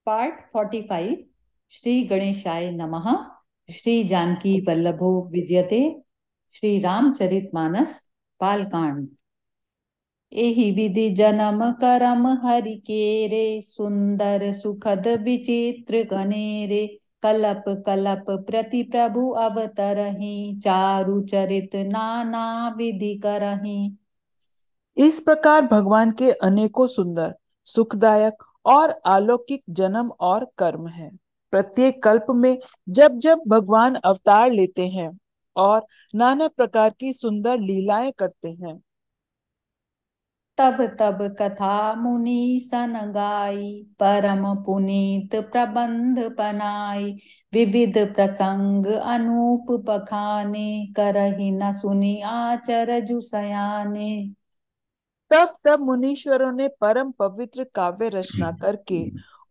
Part 45। Shri गणेशाय नमः। श्री जानकी वल्लभो विजयते। श्री रामचरितमानस बालकांड। एहि विधि जन्म करम हरि केरे, सुंदर सुखद विचित्र गनेरे। कलप कलप प्रति प्रभु अवतरहि, चारु चरित नाना विधि करहि। इस प्रकार भगवान के अनेकों सुंदर, सुखदायक और अलौकिक जन्म और कर्म हैं। प्रत्येक कल्प में जब जब भगवान अवतार लेते हैं और नाना प्रकार की सुंदर लीलाएं करते हैं, तब तब कथा मुनि सन गाई, परम पुनीत प्रबंध बनाई। विविध प्रसंग अनूप बखाने, करहि न सुनी आचरजु सयाने। तब तब मुनीश्वरों ने परम पवित्र काव्य रचना करके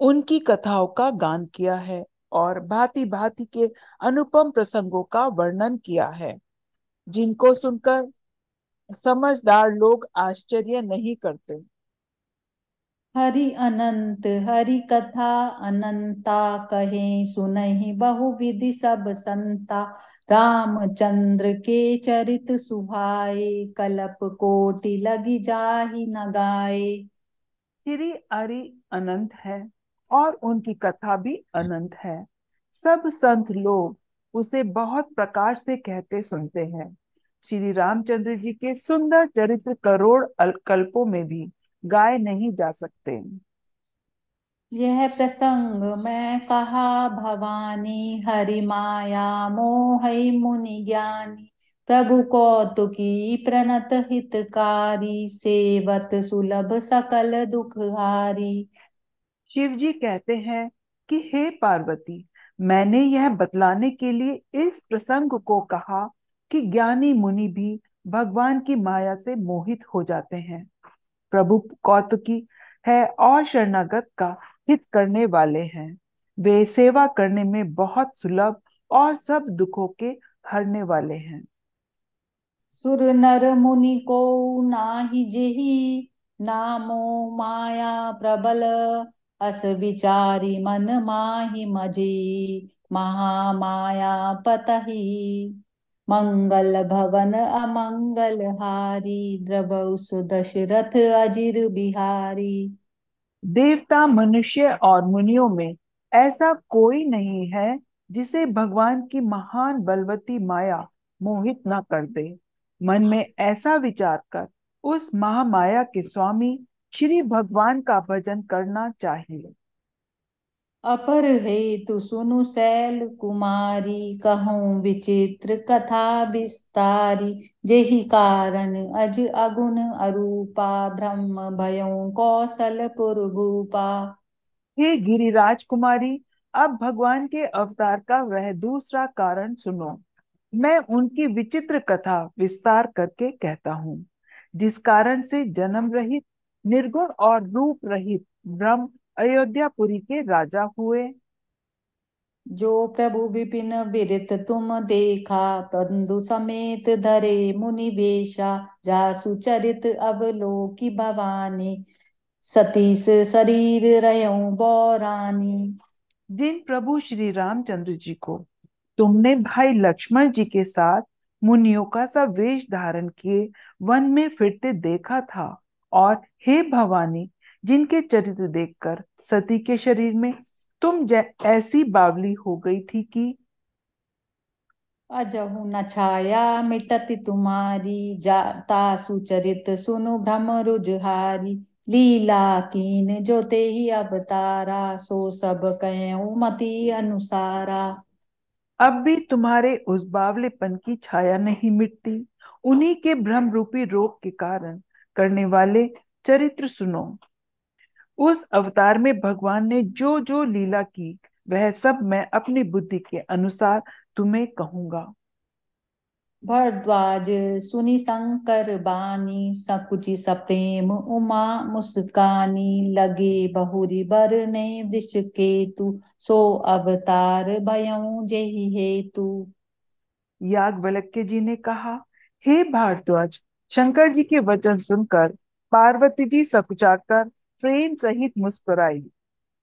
उनकी कथाओं का गान किया है और भांति भांति के अनुपम प्रसंगों का वर्णन किया है, जिनको सुनकर समझदार लोग आश्चर्य नहीं करते। हरि अनंत हरि कथा अनंता, कहे सुनहि बहुविधि सब संता। रामचंद्र के चरित सुहाए, कलप कोटि लगी जाहि न गाए। श्री हरि अनंत है और उनकी कथा भी अनंत है। सब संत लोग उसे बहुत प्रकार से कहते सुनते हैं। श्री रामचंद्र जी के सुंदर चरित्र करोड़ कल्पों में भी गाए नहीं जा सकते। यह प्रसंग मैं कहा भवानी, हरि माया मोहि मुनि ज्ञानी। प्रभु कौतुकी प्रणत हितकारी, सेवत सुलभ सकल दुख हारी। शिव जी कहते हैं कि हे पार्वती, मैंने यह बतलाने के लिए इस प्रसंग को कहा कि ज्ञानी मुनि भी भगवान की माया से मोहित हो जाते हैं। प्रभु कौतुकी है और शरणागत का हित करने वाले हैं। वे सेवा करने में बहुत सुलभ और सब दुखों के हरने वाले हैं। सुर नर मुनि को नाही जेहि, नामो माया प्रबल। अस विचारी मन माहि मजी, महामाया पतहि। मंगल भवन अमंगल हारी, द्रवौ सुदशरथ अजिर बिहारी। देवता, मनुष्य और मुनियों में ऐसा कोई नहीं है जिसे भगवान की महान बलवती माया मोहित न कर दे। मन में ऐसा विचार कर उस महामाया के स्वामी श्री भगवान का भजन करना चाहिए। अपर हेतु सुनु शैल कुमारी, कहूँ विचित्र कथा विस्तारी। जेहि कारण अज अगुन अरूपा, ब्रह्म भयउ कौशलपुर भूपा। हे गिरिराज कुमारी, अब भगवान के अवतार का वह दूसरा कारण सुनो। मैं उनकी विचित्र कथा विस्तार करके कहता हूँ, जिस कारण से जन्म रहित, निर्गुण और रूप रहित ब्रह्म अयोध्यापुरी के राजा हुए। जो प्रभु विपिन बिरत तुम देखा, बंधु समेत धरे मुनि वेशा। जासु चरित अवलोकि भवानी, सतीश शरीर रह्यो बौरानी। जिन प्रभु श्री रामचंद्र जी को तुमने भाई लक्ष्मण जी के साथ मुनियों का सा वेश धारण किए वन में फिरते देखा था, और हे भवानी, जिनके चरित्र देखकर सती के शरीर में तुम ऐसी बावली हो गई थी कि अजहु न छाया मिटति तुम्हारी, जाता सुचरित सुनु भ्रम रुझारी। लीला कीन जो तेहि अवतारा, सो सब कहूँ मति अनुसारा। अब भी तुम्हारे उस बावलेपन की छाया नहीं मिटती। उन्हीं के भ्रम रूपी रोग के कारण करने वाले चरित्र सुनो। उस अवतार में भगवान ने जो जो लीला की, वह सब मैं अपनी बुद्धि के अनुसार तुम्हें कहूंगा। भरद्वाज सुनि शंकर बानी, सकुचि सप्रेम उमा मुस्कानी। लगे बहुरी बरने वृष केतु, सो अवतार भयउ जेहि हेतु। याज्ञवल्क्य जी ने कहा, हे भारद्वाज, शंकर जी के वचन सुनकर पार्वती जी सकुचाकर प्रेम सहित मुस्कुराई।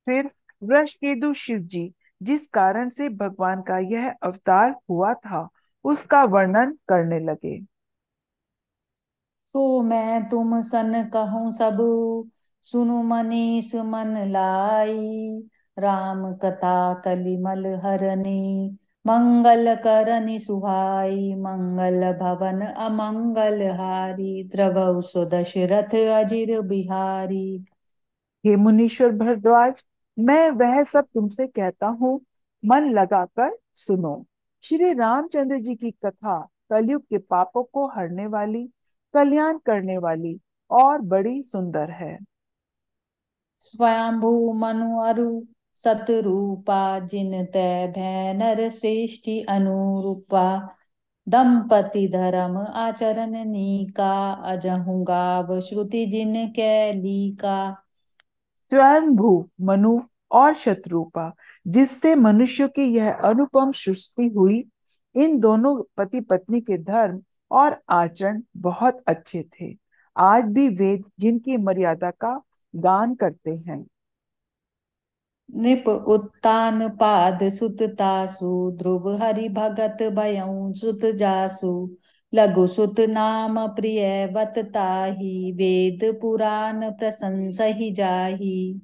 फिर वृषकेतु शिव जी जिस कारण से भगवान का यह अवतार हुआ था उसका वर्णन करने लगे। तो मैं तुम सन कहूँ सब, सुनु मनीष मन लाई। राम कथा कलिमल हरनी, मंगल करनी सुहाई। मंगल भवन अमंगल हारी, द्रवौ सो दशरथ अजिर बिहारी। हे मुनीश्वर भरद्वाज, मैं वह सब तुमसे कहता हूँ, मन लगाकर सुनो। श्री रामचंद्र जी की कथा कलयुग के पापों को हरने वाली, कल्याण करने वाली और बड़ी सुंदर है। स्वयंभू मनु अरु सतरूपा, जिन तै भैनर सृष्टि अनुरूपा। दंपति धर्म आचरण नीका, अजहु गाव श्रुति जिन कैलिका। स्वयंभू मनु और शत्रुपा, जिससे मनुष्य की यह अनुपम सृष्टि हुई, इन दोनों पति पत्नी के धर्म और आचरण बहुत अच्छे थे। आज भी वेद जिनकी मर्यादा का गान करते हैं। नृप उत्तान पाद सुत तासु, ध्रुव हरि भगत भयउ सुत जासु। लघु सुत नाम प्रिय बत ताहि, वेद पुराण प्रशंसहि जाहि।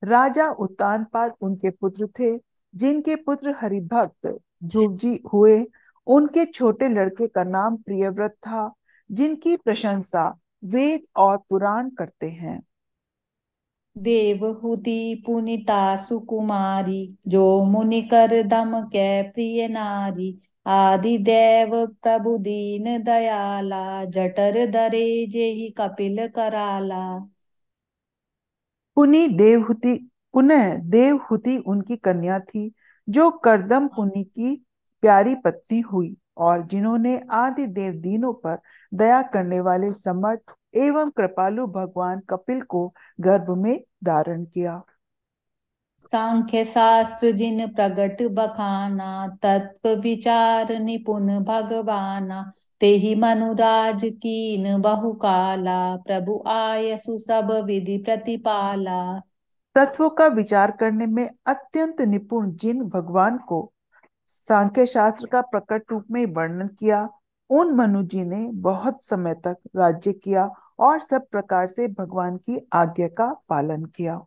राजा उत्तानपाद उनके पुत्र थे, जिनके पुत्र हरिभक्त ध्रुव जी हुए। उनके छोटे लड़के का नाम प्रियव्रत था, जिनकी प्रशंसा वेद और पुराण करते हैं। देवहूति पुनीता सुकुमारी, जो मुनि कर दम कै प्रिय नारी। आदि देव प्रभु दीन दयाला, जठर धरे जेहि कपिल कराला। पुनः देवहूति उनकी कन्या थी, जो करदम पुनि की प्यारी पत्नी हुई, और जिन्होंने आदि देव दीनों पर दया करने वाले समर्थ एवं कृपालु भगवान कपिल को गर्भ में धारण किया। सांख्य शास्त्र जिन प्रगट बखाना, तत्व विचार निपुण भगवाना। तेहि मनुराज कीन बहु काला, प्रभु आयसु सब विधि प्रतिपाला। तत्वों का विचार करने में अत्यंत निपुण जिन भगवान को सांख्य शास्त्र का प्रकट रूप में वर्णन किया, उन मनु जी ने बहुत समय तक राज्य किया और सब प्रकार से भगवान की आज्ञा का पालन किया।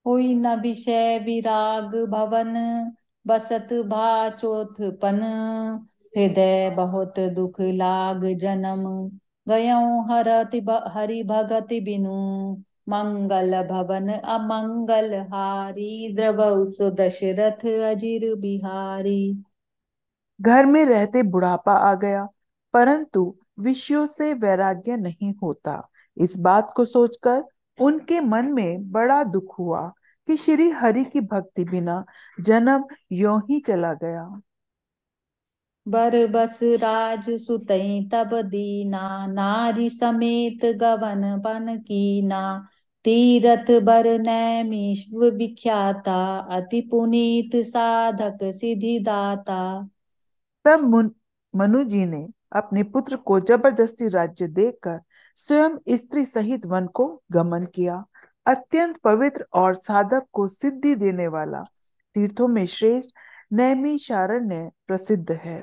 हुई न विषय विराग भवन, बसत भा चोथपन। हृदय बहुत दुख लाग जन्म, गयऊँ हरि भगति बिनु। मंगल भवन अमंगल हारी, द्रवौ सो दशरथ अजिर बिहारी। घर में रहते बुढ़ापा आ गया, परंतु विषयों से वैराग्य नहीं होता। इस बात को सोचकर उनके मन में बड़ा दुख हुआ कि श्री हरि की भक्ति बिना जन्म यों ही चला गया। बर बस राज सुतई तब दीना, नारी समेत गवन बन कीना। तीरथ बर नैमिष विख्याता, अति पुनीत साधक सिद्धि दाता। तब मनु जी ने अपने पुत्र को जबरदस्ती राज्य देकर स्वयं स्त्री सहित वन को गमन किया। अत्यंत पवित्र और साधक को सिद्धि देने वाला तीर्थों में श्रेष्ठ नैमिषारण्य प्रसिद्ध है।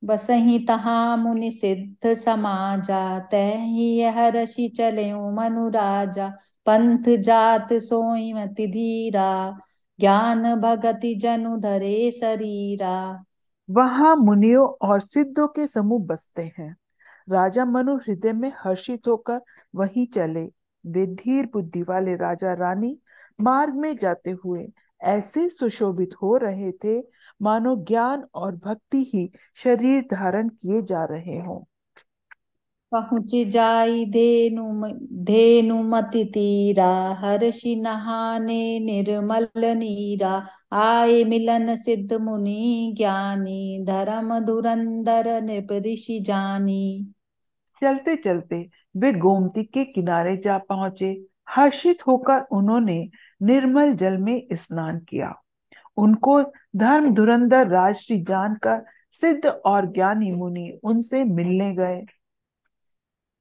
बसहि तहाँ मुनि सिद्ध समाजा, तहि यह ऋषि चलेऊ मनु राजा। पंथ जात सोई मति धीरा, ज्ञान भगति जनु धरे शरीरा। वहां मुनियों और सिद्धों के समूह बसते हैं। राजा मनु हृदय में हर्षित होकर वहीं चले। वे धीर बुद्धि वाले राजा रानी मार्ग में जाते हुए ऐसे सुशोभित हो रहे थे, मानो ज्ञान और भक्ति ही शरीर धारण किए जा रहे हों। पहुँच जाई धेनु मति तीरा, हर्षि नहाने निर्मल नीरा। आए मिलन सिद्ध मुनि ज्ञानी, धर्म धुरंधर नृप ऋषि जानी। चलते चलते वे गोमती के किनारे जा पहुंचे। हर्षित होकर उन्होंने निर्मल जल में स्नान किया। उनको धर्म धुरंधर राजश्री जानकर सिद्ध और ज्ञानी मुनि उनसे मिलने गए।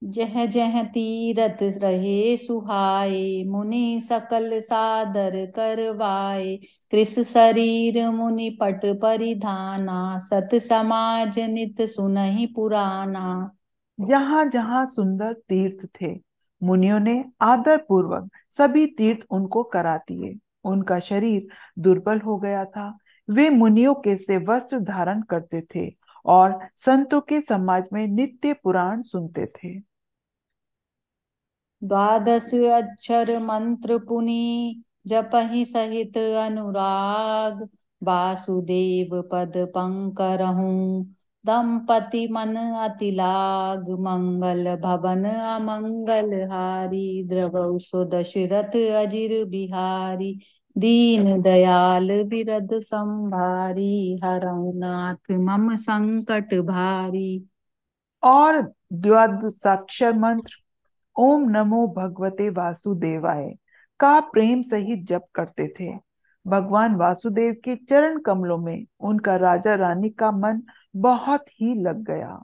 जह जह तीरथ रहे सुहाए, मुनि सकल सादर करवाए। कृस शरीर मुनि पट परिधाना, सत समाज नित सुनहि पुराना। जहां जहां सुंदर तीर्थ थे, मुनियों ने आदर पूर्वक सभी तीर्थ उनको करा दिए। उनका शरीर दुर्बल हो गया था। वे मुनियों के से वस्त्र धारण करते थे और संतों के समाज में नित्य पुराण सुनते थे। द्वादश अक्षर मंत्र पुनि जपहि सहित अनुराग। वासुदेव पद पंकरहूँ, दंपति मन अति लाग। मंगल भवन अमंगल हारी, द्रवहु सो दशरथ अजिर बिहारी। दीन दयाल बिरद संभारी, हरहु नाथ मम संकट भारी। और द्वादशाक्षर मंत्र ओम नमो भगवते वासुदेवाय का प्रेम सहित जप करते थे। भगवान वासुदेव के चरण कमलों में उनका राजा रानी का मन बहुत ही लग गया।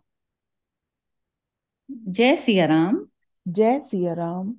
जय सिया राम। जय सिया राम।